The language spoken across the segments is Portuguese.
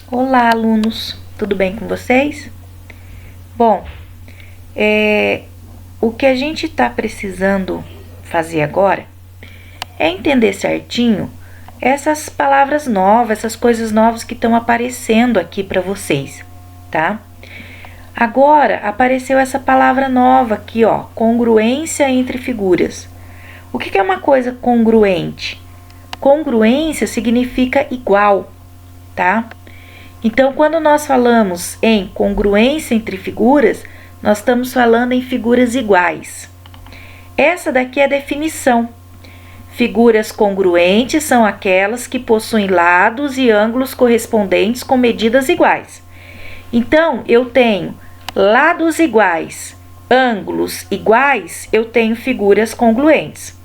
Olá, alunos! Tudo bem com vocês? Bom, o que a gente está precisando fazer agora é entender certinho essas palavras novas, essas coisas novas que estão aparecendo aqui para vocês, tá? Agora apareceu essa palavra nova aqui, ó, congruência entre figuras. O que é uma coisa congruente? Congruência significa igual, tá? Então, quando nós falamos em congruência entre figuras, nós estamos falando em figuras iguais. Essa daqui é a definição. Figuras congruentes são aquelas que possuem lados e ângulos correspondentes com medidas iguais. Então, eu tenho lados iguais, ângulos iguais, eu tenho figuras congruentes.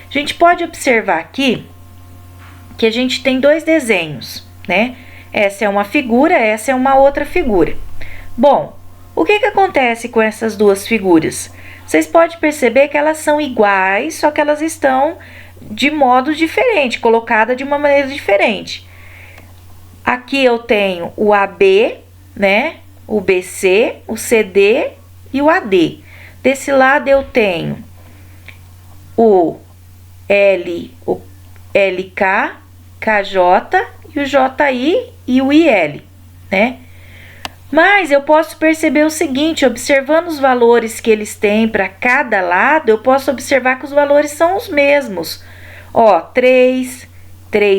A gente pode observar aqui que a gente tem dois desenhos, né? Essa é uma figura, essa é uma outra figura. Bom, o que acontece com essas duas figuras? Vocês podem perceber que elas são iguais, só que elas estão de modo diferente, colocada de uma maneira diferente. Aqui eu tenho o AB, né? O BC, o CD e o AD. Desse lado eu tenho o L, o LK, KJ e o JI e o IL, né? Mas eu posso perceber o seguinte, observando os valores que eles têm para cada lado, eu posso observar que os valores são os mesmos. Ó, 3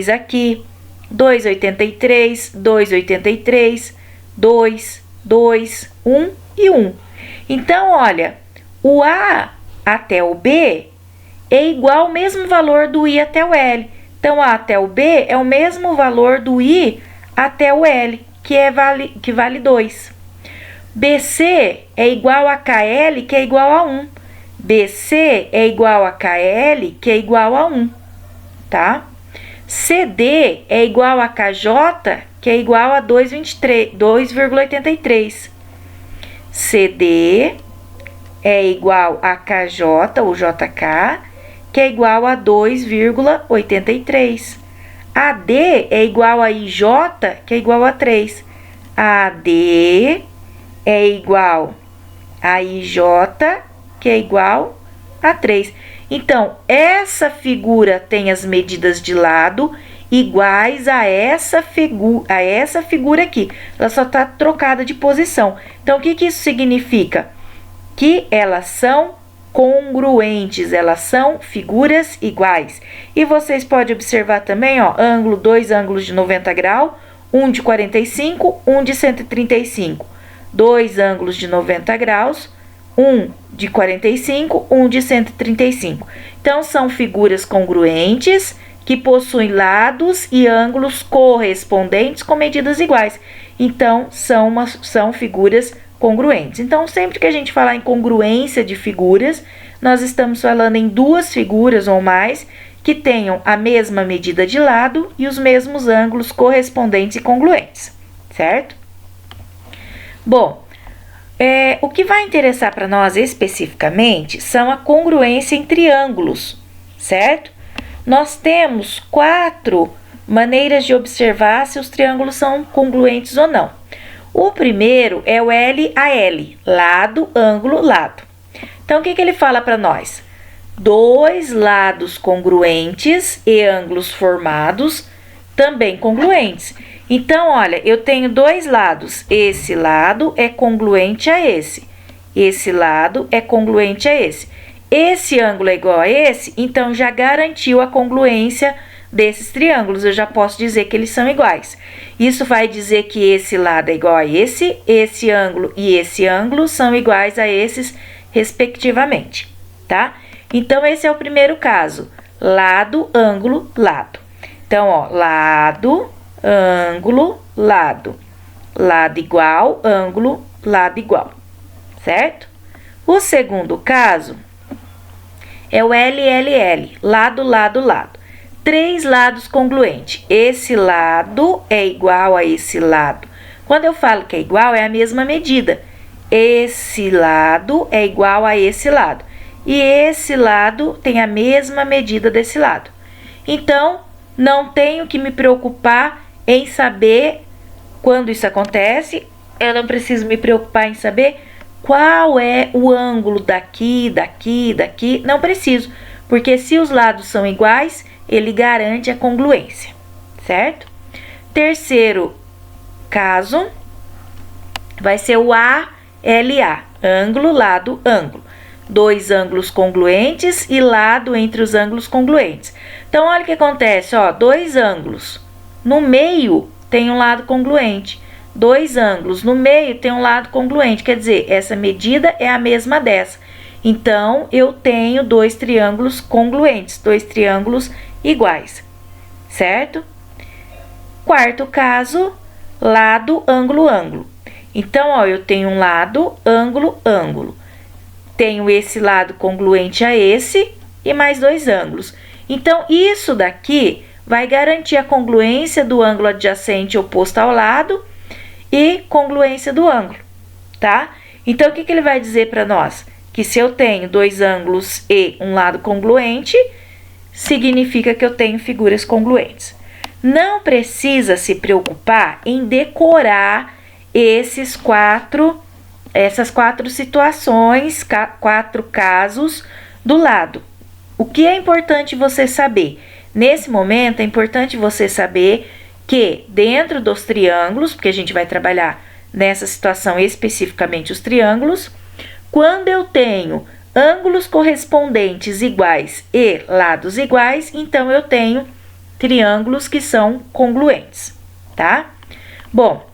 aqui, 2,83, 2,83, 2, 2, 1 e 1. Então, olha, o A até o B é igual ao mesmo valor do I até o L. Então, A até o B é o mesmo valor do I até o L, que vale 2. BC é igual a KL, que é igual a 1. BC é igual a KL, que é igual a 1, tá? CD é igual a KJ, que é igual a 2,83. CD é igual a KJ, ou JK, que é igual a 2,83. AD é igual a IJ, que é igual a 3. AD é igual a IJ, que é igual a 3. Então, essa figura tem as medidas de lado iguais a essa figura aqui. Ela só está trocada de posição. Então, o que isso significa? Que elas são congruentes, elas são figuras iguais. E vocês podem observar também, ó, dois ângulos de 90 graus, um de 45, um de 135. Dois ângulos de 90 graus, um de 45, um de 135. Então, são figuras congruentes que possuem lados e ângulos correspondentes com medidas iguais. Então, são figuras congruentes. Então, sempre que a gente falar em congruência de figuras, nós estamos falando em duas figuras ou mais que tenham a mesma medida de lado e os mesmos ângulos correspondentes e congruentes, certo? Bom, o que vai interessar para nós especificamente são a congruência em triângulos, certo? Nós temos 4 maneiras de observar se os triângulos são congruentes ou não. O primeiro é o LAL, lado, ângulo, lado. Então, o que ele fala para nós? Dois lados congruentes e ângulos formados também congruentes. Então, olha, eu tenho dois lados. Esse lado é congruente a esse. Esse lado é congruente a esse. Esse ângulo é igual a esse, então já garantiu a congruência desses triângulos, eu já posso dizer que eles são iguais. Isso vai dizer que esse lado é igual a esse ângulo e esse ângulo são iguais a esses, respectivamente, tá? Então, esse é o primeiro caso, lado, ângulo, lado. Então, ó, lado, ângulo, lado. Lado igual, ângulo, lado igual, certo? O segundo caso é o LLL, lado, lado, lado. 3 lados congruentes. Esse lado é igual a esse lado. Quando eu falo que é igual, é a mesma medida. Esse lado é igual a esse lado. E esse lado tem a mesma medida desse lado. Então, não tenho que me preocupar em saber Quando isso acontece, eu não preciso me preocupar em saber qual é o ângulo daqui, daqui, daqui. Não preciso, porque se os lados são iguais, ele garante a congruência, certo? Terceiro caso vai ser o ALA, ângulo, lado, ângulo. Dois ângulos congruentes e lado entre os ângulos congruentes. Então, olha o que acontece, ó, dois ângulos. No meio tem um lado congruente. Dois ângulos no meio tem um lado congruente, quer dizer, essa medida é a mesma dessa. Então, eu tenho dois triângulos congruentes, dois triângulos iguais, certo? Quarto caso, lado, ângulo, ângulo. Então, ó, eu tenho um lado, ângulo, ângulo. Tenho esse lado congruente a esse e mais dois ângulos. Então, isso daqui vai garantir a congruência do ângulo adjacente oposto ao lado e congruência do ângulo, tá? Então, o que ele vai dizer para nós? Que se eu tenho dois ângulos e um lado congruente, significa que eu tenho figuras congruentes. Não precisa se preocupar em decorar essas quatro situações, quatro casos do lado. O que é importante você saber? Nesse momento, é importante você saber que dentro dos triângulos, porque a gente vai trabalhar nessa situação especificamente os triângulos, quando eu tenho ângulos correspondentes iguais e lados iguais, então eu tenho triângulos que são congruentes, tá? Bom,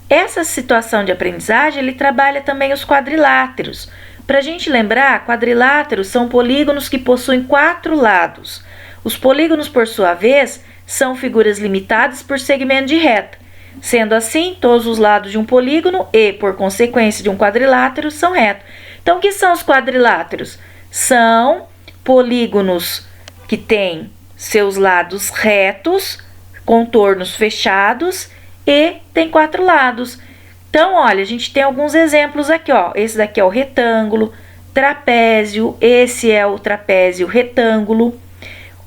essa situação de aprendizagem, ele trabalha também os quadriláteros. Para a gente lembrar, quadriláteros são polígonos que possuem quatro lados. Os polígonos, por sua vez, são figuras limitadas por segmento de reta. Sendo assim, todos os lados de um polígono e, por consequência, de um quadrilátero são retos. Então, o que são os quadriláteros? São polígonos que têm seus lados retos, contornos fechados e tem quatro lados. Então, olha, a gente tem alguns exemplos aqui, ó. Esse daqui é o retângulo, trapézio, esse é o trapézio retângulo,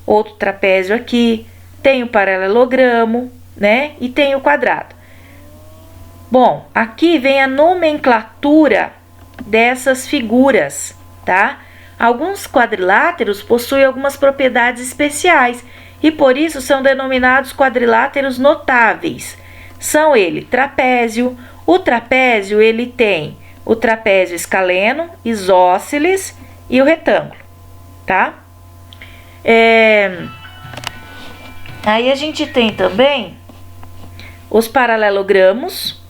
outro trapézio aqui, tem o paralelogramo, né? E tem o quadrado. Bom, aqui vem a nomenclatura dessas figuras, tá? Alguns quadriláteros possuem algumas propriedades especiais e por isso são denominados quadriláteros notáveis. São ele trapézio. O trapézio ele tem o trapézio escaleno, isósceles e o retângulo, tá? Aí a gente tem também os paralelogramos,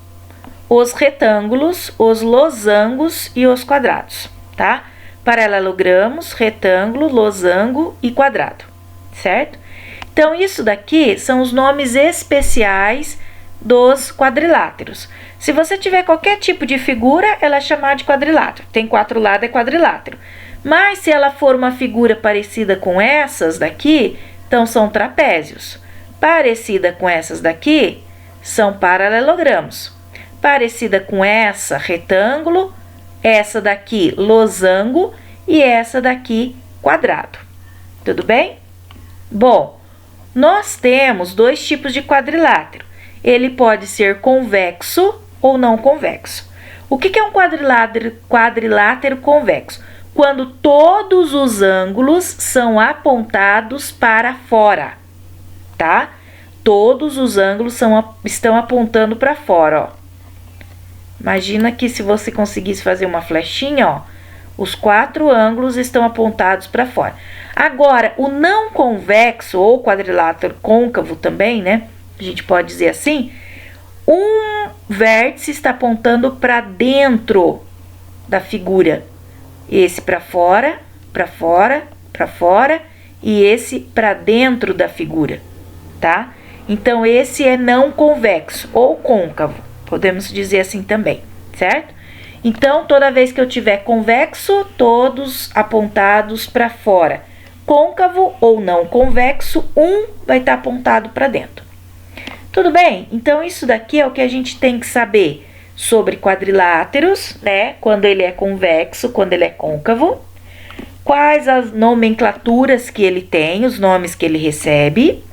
os retângulos, os losangos e os quadrados, tá? Paralelogramos, retângulo, losango e quadrado, certo? Então, isso daqui são os nomes especiais dos quadriláteros. Se você tiver qualquer tipo de figura, ela é chamada de quadrilátero. Tem quatro lados, é quadrilátero. Mas se ela for uma figura parecida com essas daqui, então são trapézios. Parecida com essas daqui, são paralelogramos. Parecida com essa, retângulo, essa daqui, losango e essa daqui, quadrado. Tudo bem? Bom, nós temos dois tipos de quadrilátero. Ele pode ser convexo ou não convexo. O que é um quadrilátero convexo? Quando todos os ângulos são apontados para fora, tá? Todos os ângulos estão apontando para fora, ó. Imagina que se você conseguisse fazer uma flechinha, ó, os quatro ângulos estão apontados para fora. Agora, o não convexo ou quadrilátero côncavo também, né? A gente pode dizer assim, um vértice está apontando para dentro da figura. Esse para fora, para fora, para fora e esse para dentro da figura, tá? Então, esse é não convexo ou côncavo, podemos dizer assim também, certo? Então, toda vez que eu tiver convexo, todos apontados para fora. Côncavo ou não convexo, um vai estar apontado para dentro. Tudo bem? Então, isso daqui é o que a gente tem que saber sobre quadriláteros, né? Quando ele é convexo, quando ele é côncavo. Quais as nomenclaturas que ele tem, os nomes que ele recebe.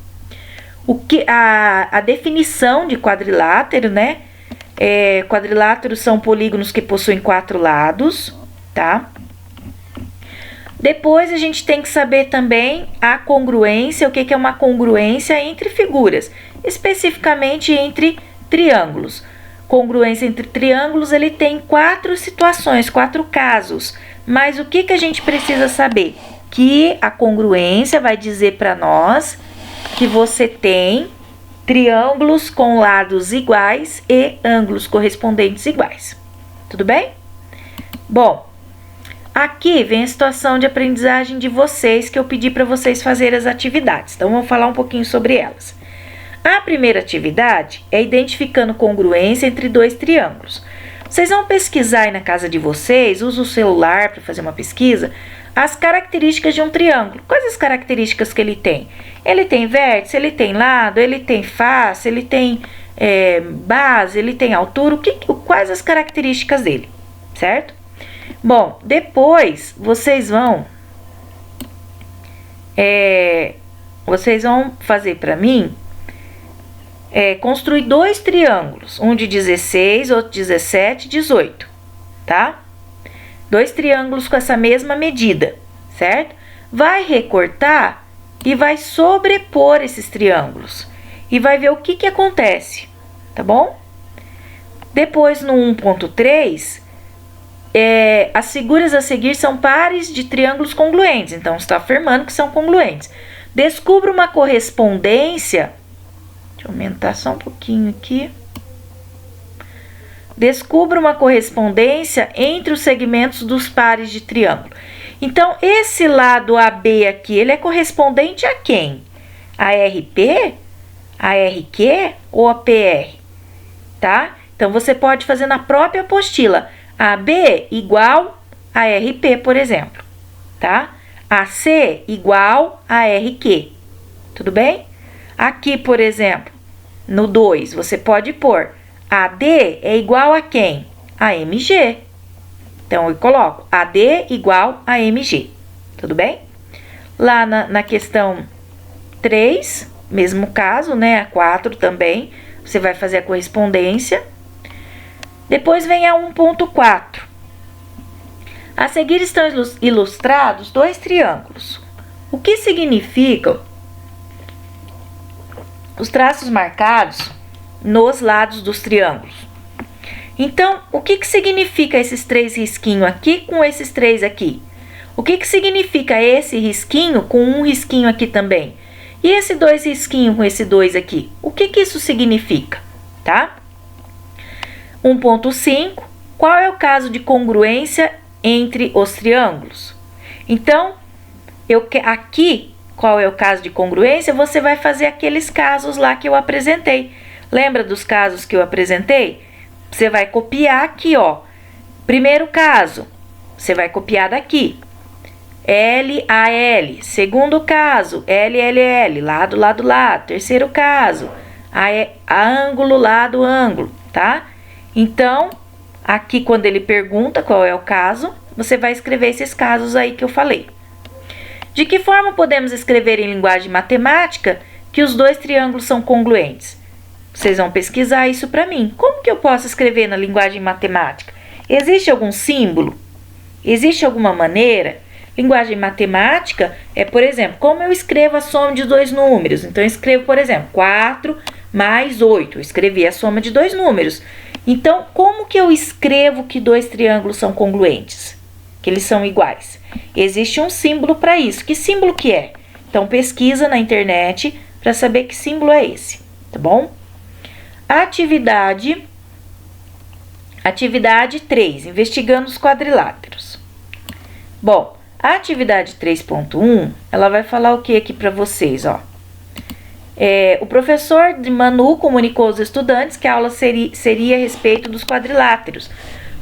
A definição de quadrilátero, né? Quadriláteros são polígonos que possuem 4 lados, tá? Depois a gente tem que saber também a congruência, o que é uma congruência entre figuras, especificamente entre triângulos. Congruência entre triângulos, ele tem 4 situações, 4 casos. Mas o que a gente precisa saber? Que a congruência vai dizer para nós que você tem triângulos com lados iguais e ângulos correspondentes iguais. Tudo bem? Bom, aqui vem a situação de aprendizagem de vocês, que eu pedi para vocês fazerem as atividades. Então, vamos falar um pouquinho sobre elas. A primeira atividade é identificando congruência entre 2 triângulos. Vocês vão pesquisar aí na casa de vocês, usa o celular para fazer uma pesquisa, as características de um triângulo. Quais as características que ele tem? Ele tem vértice, ele tem lado, ele tem face, ele tem base, ele tem altura. Quais as características dele, certo? Bom, depois vocês vão fazer para mim construir 2 triângulos, um de 16, outro de 17, 18, tá? 2 triângulos com essa mesma medida, certo? Vai recortar e vai sobrepor esses triângulos e vai ver o que acontece, tá bom? Depois, no 1.3, as figuras a seguir são pares de triângulos congruentes, então está afirmando que são congruentes. Descubra uma correspondência. Deixa eu aumentar só um pouquinho aqui. Descubra uma correspondência entre os segmentos dos pares de triângulo. Então, esse lado AB aqui, ele é correspondente a quem? A RP? A RQ ou a PR? Tá? Então, você pode fazer na própria apostila. AB igual a RP, por exemplo. Tá? AC igual a RQ. Tudo bem? Aqui, por exemplo, no 2, você pode pôr AD é igual a quem? A MG. Então, eu coloco AD igual a MG. Tudo bem? Lá na questão 3, mesmo caso, né? A 4 também, você vai fazer a correspondência. Depois vem a 1.4. A seguir estão ilustrados 2 triângulos. O que significam os traços marcados nos lados dos triângulos? Então, o que significa esses 3 risquinhos aqui com esses 3 aqui? O que significa esse risquinho com um risquinho aqui também? E esse 2 risquinhos com esse 2 aqui? O que isso significa? Tá? 1.5. Qual é o caso de congruência entre os triângulos? Então, aqui, qual é o caso de congruência? Você vai fazer aqueles casos lá que eu apresentei. Lembra dos casos que eu apresentei? Você vai copiar aqui, ó. Primeiro caso, você vai copiar daqui. LAL. Segundo caso, LLL. Lado, lado, lado. Terceiro caso, ângulo, lado, ângulo, tá? Então, aqui quando ele pergunta qual é o caso, você vai escrever esses casos aí que eu falei. De que forma podemos escrever em linguagem matemática que os 2 triângulos são congruentes? Vocês vão pesquisar isso para mim. Como que eu posso escrever na linguagem matemática? Existe algum símbolo? Existe alguma maneira? Linguagem matemática é, por exemplo, como eu escrevo a soma de 2 números. Então, eu escrevo, por exemplo, 4 mais 8. Eu escrevi a soma de 2 números. Então, como que eu escrevo que 2 triângulos são congruentes? Que eles são iguais? Existe um símbolo para isso. Que símbolo que é? Então, pesquisa na internet para saber que símbolo é esse, tá bom? Atividade 3, investigando os quadriláteros. Bom, a atividade 3.1, ela vai falar o que aqui para vocês, ó? O professor de Manu comunicou aos estudantes que a aula seria a respeito dos quadriláteros.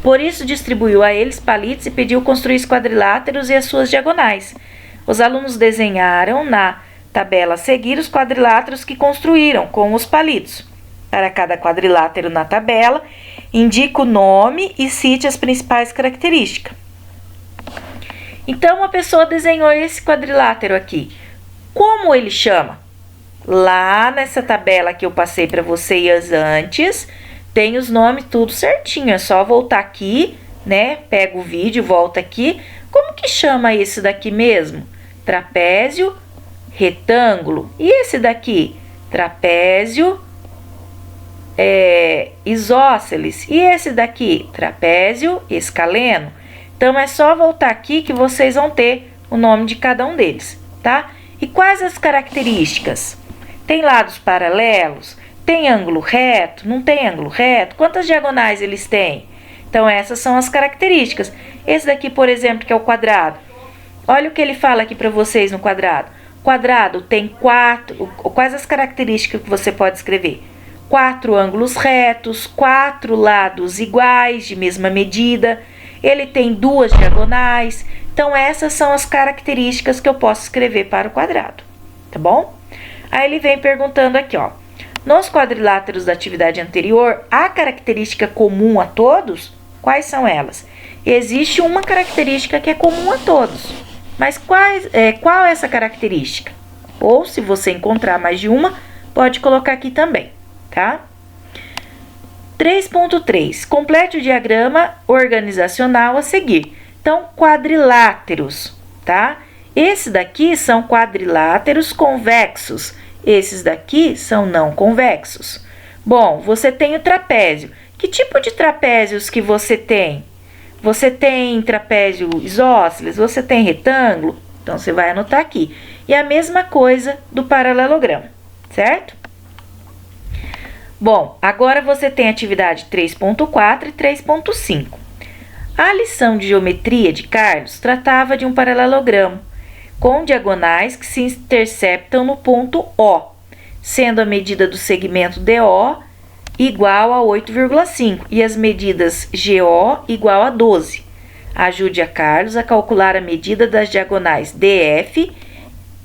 Por isso, distribuiu a eles palitos e pediu construir os quadriláteros e as suas diagonais. Os alunos desenharam na tabela a seguir os quadriláteros que construíram com os palitos. Para cada quadrilátero na tabela, indique o nome e cite as principais características. Então, uma pessoa desenhou esse quadrilátero aqui. Como ele chama? Lá nessa tabela que eu passei para vocês antes, tem os nomes tudo certinho. É só voltar aqui, né? Pega o vídeo, volta aqui. Como que chama esse daqui mesmo? Trapézio, retângulo. E esse daqui? Trapézio, isósceles. E esse daqui? Trapézio escaleno. Então, é só voltar aqui que vocês vão ter o nome de cada um deles, tá? E quais as características? Tem lados paralelos? Tem ângulo reto? Não tem ângulo reto? Quantas diagonais eles têm? Então, essas são as características. Esse daqui, por exemplo, que é o quadrado. Olha o que ele fala aqui para vocês no quadrado. Quadrado tem 4... Quais as características que você pode escrever? 4 ângulos retos, 4 lados iguais, de mesma medida. Ele tem 2 diagonais. Então, essas são as características que eu posso escrever para o quadrado, tá bom? Aí, ele vem perguntando aqui, ó. Nos quadriláteros da atividade anterior, há característica comum a todos? Quais são elas? Existe uma característica que é comum a todos. Mas qual é essa característica? Ou, se você encontrar mais de uma, pode colocar aqui também, tá? 3.3. Complete o diagrama organizacional a seguir. Então, quadriláteros, tá? Esses daqui são quadriláteros convexos. Esses daqui são não convexos. Bom, você tem o trapézio. Que tipo de trapézios que você tem? Você tem trapézio isósceles? Você tem retângulo? Então, você vai anotar aqui. E a mesma coisa do paralelogramo, certo? Bom, agora você tem atividade 3.4 e 3.5. A lição de geometria de Carlos tratava de um paralelogramo com diagonais que se interceptam no ponto O, sendo a medida do segmento DO igual a 8,5 e as medidas GO igual a 12. Ajude a Carlos a calcular a medida das diagonais DF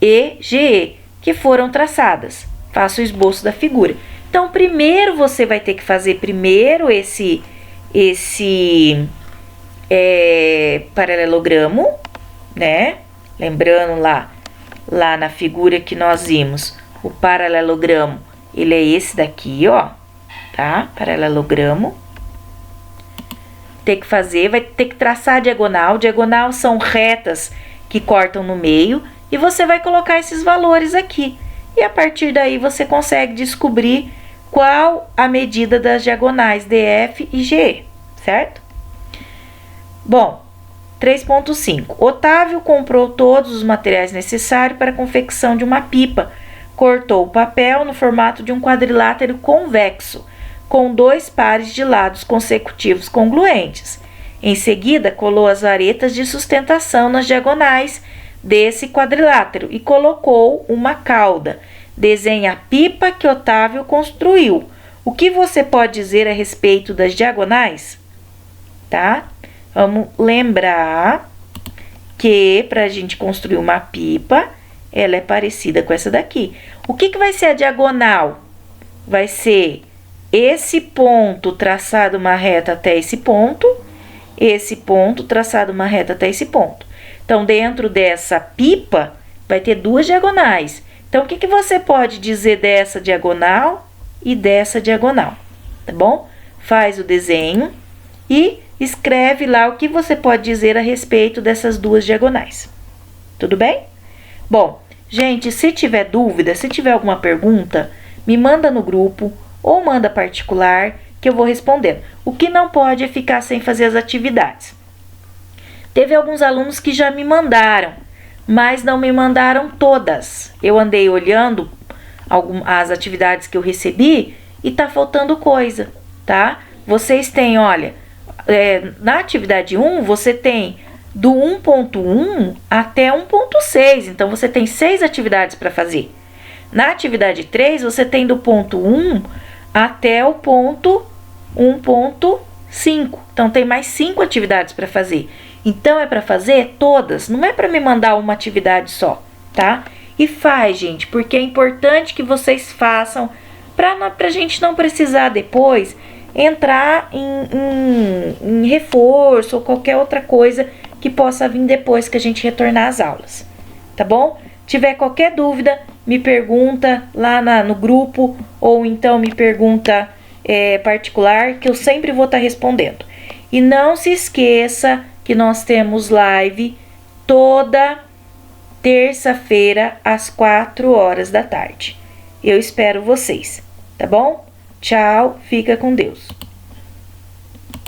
e GE que foram traçadas. Faça o esboço da figura. Então, primeiro você vai ter que fazer esse paralelogramo, né? Lembrando lá na figura que nós vimos, o paralelogramo, ele é esse daqui, ó, tá? Paralelogramo. Tem que fazer, vai ter que traçar a diagonal. Diagonal são retas que cortam no meio e você vai colocar esses valores aqui. E a partir daí você consegue descobrir qual a medida das diagonais DF e GE, certo? Bom, 3.5. Otávio comprou todos os materiais necessários para a confecção de uma pipa. Cortou o papel no formato de um quadrilátero convexo, com 2 pares de lados consecutivos congruentes. Em seguida, colou as varetas de sustentação nas diagonais desse quadrilátero e colocou uma cauda. Desenhe a pipa que Otávio construiu. O que você pode dizer a respeito das diagonais? Tá? Vamos lembrar que para a gente construir uma pipa, ela é parecida com essa daqui. O que vai ser a diagonal? Vai ser esse ponto traçado uma reta até esse ponto traçado uma reta até esse ponto. Então, dentro dessa pipa, vai ter 2 diagonais. Então, o que você pode dizer dessa diagonal e dessa diagonal, tá bom? Faz o desenho e escreve lá o que você pode dizer a respeito dessas 2 diagonais. Tudo bem? Bom, gente, se tiver dúvida, se tiver alguma pergunta, me manda no grupo ou manda particular que eu vou respondendo. O que não pode é ficar sem fazer as atividades. Teve alguns alunos que já me mandaram, mas não me mandaram todas. Eu andei olhando as atividades que eu recebi e tá faltando coisa, tá? Vocês têm, olha, na atividade 1, você tem do 1.1 até 1.6, então você tem 6 atividades para fazer. Na atividade 3, você tem do ponto 1 até o ponto 1.5, então tem mais 5 atividades para fazer. Então, é para fazer todas, não é para me mandar uma atividade só, tá? E faz, gente, porque é importante que vocês façam para a gente não precisar depois entrar em reforço ou qualquer outra coisa que possa vir depois que a gente retornar às aulas, tá bom? Tiver qualquer dúvida, me pergunta lá no grupo, ou então me pergunta particular, que eu sempre vou estar respondendo. E não se esqueça que nós temos live toda terça-feira às 4 horas da tarde. Eu espero vocês, tá bom? Tchau, fica com Deus.